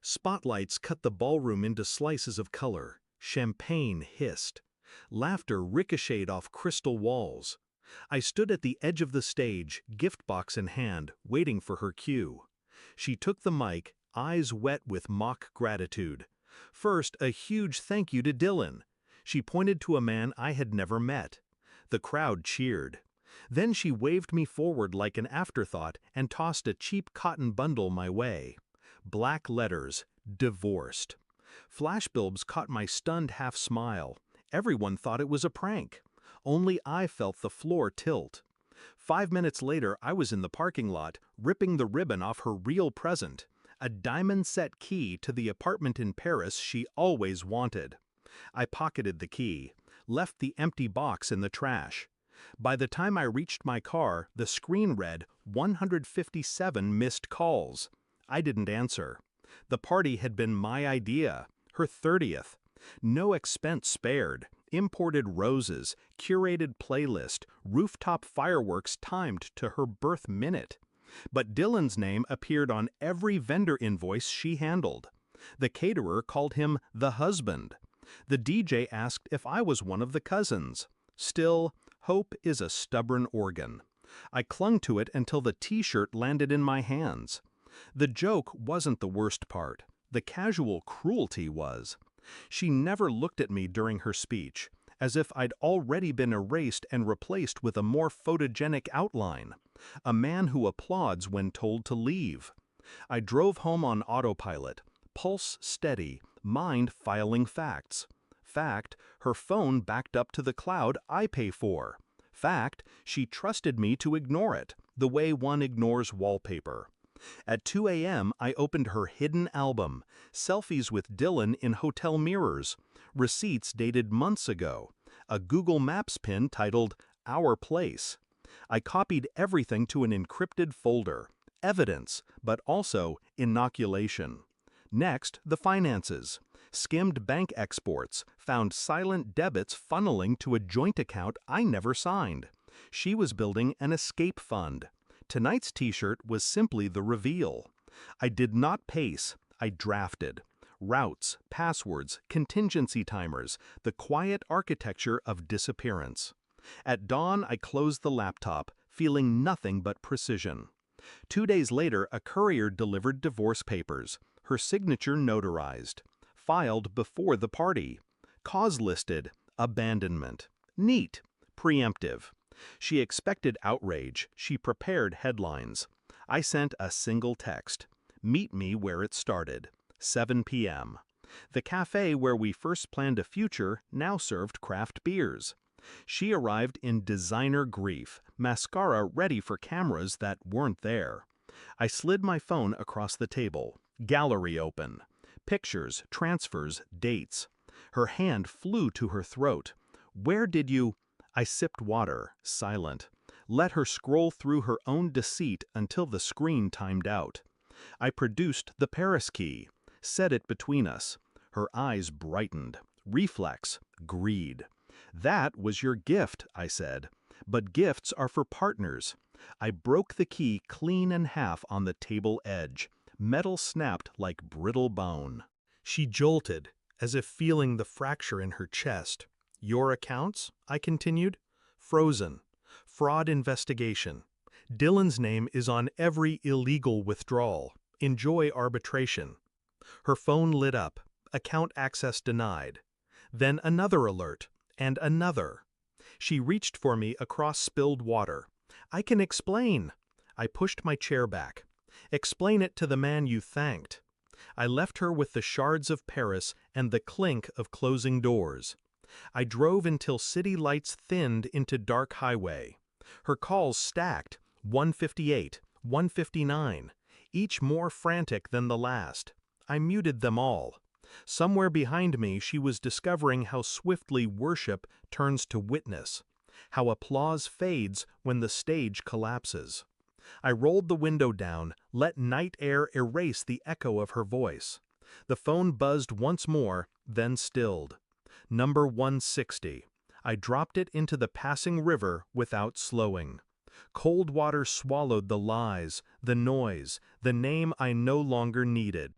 Spotlights cut the ballroom into slices of color. Champagne hissed. Laughter ricocheted off crystal walls. I stood at the edge of the stage, gift box in hand, waiting for her cue. She took the mic, eyes wet with mock gratitude. First, a huge thank you to Dylan. She pointed to a man I had never met. The crowd cheered. Then she waved me forward like an afterthought and tossed a cheap cotton bundle my way. Black letters, divorced. Flashbulbs caught my stunned half-smile. Everyone thought it was a prank. Only I felt the floor tilt. 5 minutes later, I was in the parking lot, ripping the ribbon off her real present, a diamond-set key to the apartment in Paris she always wanted. I pocketed the key, left the empty box in the trash. By the time I reached my car, the screen read 157 missed calls. I didn't answer. The party had been my idea, her 30th. No expense spared. Imported roses, curated playlist, rooftop fireworks timed to her birth minute. But Dylan's name appeared on every vendor invoice she handled. The caterer called him the husband. The DJ asked if I was one of the cousins. Still, hope is a stubborn organ. I clung to it until the t-shirt landed in my hands. The joke wasn't the worst part. The casual cruelty was. She never looked at me during her speech, as if I'd already been erased and replaced with a more photogenic outline, a man who applauds when told to leave. I drove home on autopilot, pulse steady, mind filing facts. Fact, her phone backed up to the cloud I pay for. Fact, she trusted me to ignore it, the way one ignores wallpaper. At 2 a.m., I opened her hidden album, selfies with Dylan in hotel mirrors, receipts dated months ago, a Google Maps pin titled Our Place. I copied everything to an encrypted folder, evidence, but also inoculation. Next, the finances. Skimmed bank exports, found silent debits funneling to a joint account I never signed. She was building an escape fund. Tonight's t-shirt was simply the reveal. I did not pace, I drafted. Routes, passwords, contingency timers, the quiet architecture of disappearance. At dawn, I closed the laptop, feeling nothing but precision. 2 days later, a courier delivered divorce papers, her signature notarized. Filed before the party. Cause listed, abandonment. Neat, preemptive. She expected outrage. She prepared headlines. I sent a single text. Meet me where it started. 7 p.m. The cafe where we first planned a future now served craft beers. She arrived in designer grief, mascara ready for cameras that weren't there. I slid my phone across the table. Gallery open. Pictures, transfers, dates. Her hand flew to her throat. Where did you... I sipped water, silent. Let her scroll through her own deceit until the screen timed out. I produced the Paris key, set it between us. Her eyes brightened. Reflex, greed. That was your gift, I said. But gifts are for partners. I broke the key clean in half on the table edge. Metal snapped like brittle bone. She jolted, as if feeling the fracture in her chest. Your accounts? I continued. Frozen. Fraud investigation. Dylan's name is on every illegal withdrawal. Enjoy arbitration. Her phone lit up. Account access denied. Then another alert. And another. She reached for me across spilled water. I can explain. I pushed my chair back. Explain it to the man you thanked. I left her with the shards of Paris and the clink of closing doors. I drove until city lights thinned into dark highway. Her calls stacked, 158, 159, each more frantic than the last. I muted them all. Somewhere behind me she was discovering how swiftly worship turns to witness, how applause fades when the stage collapses. I rolled the window down, let night air erase the echo of her voice. The phone buzzed once more, then stilled. Number 160. I dropped it into the passing river without slowing. Cold water swallowed the lies, the noise, the name I no longer needed.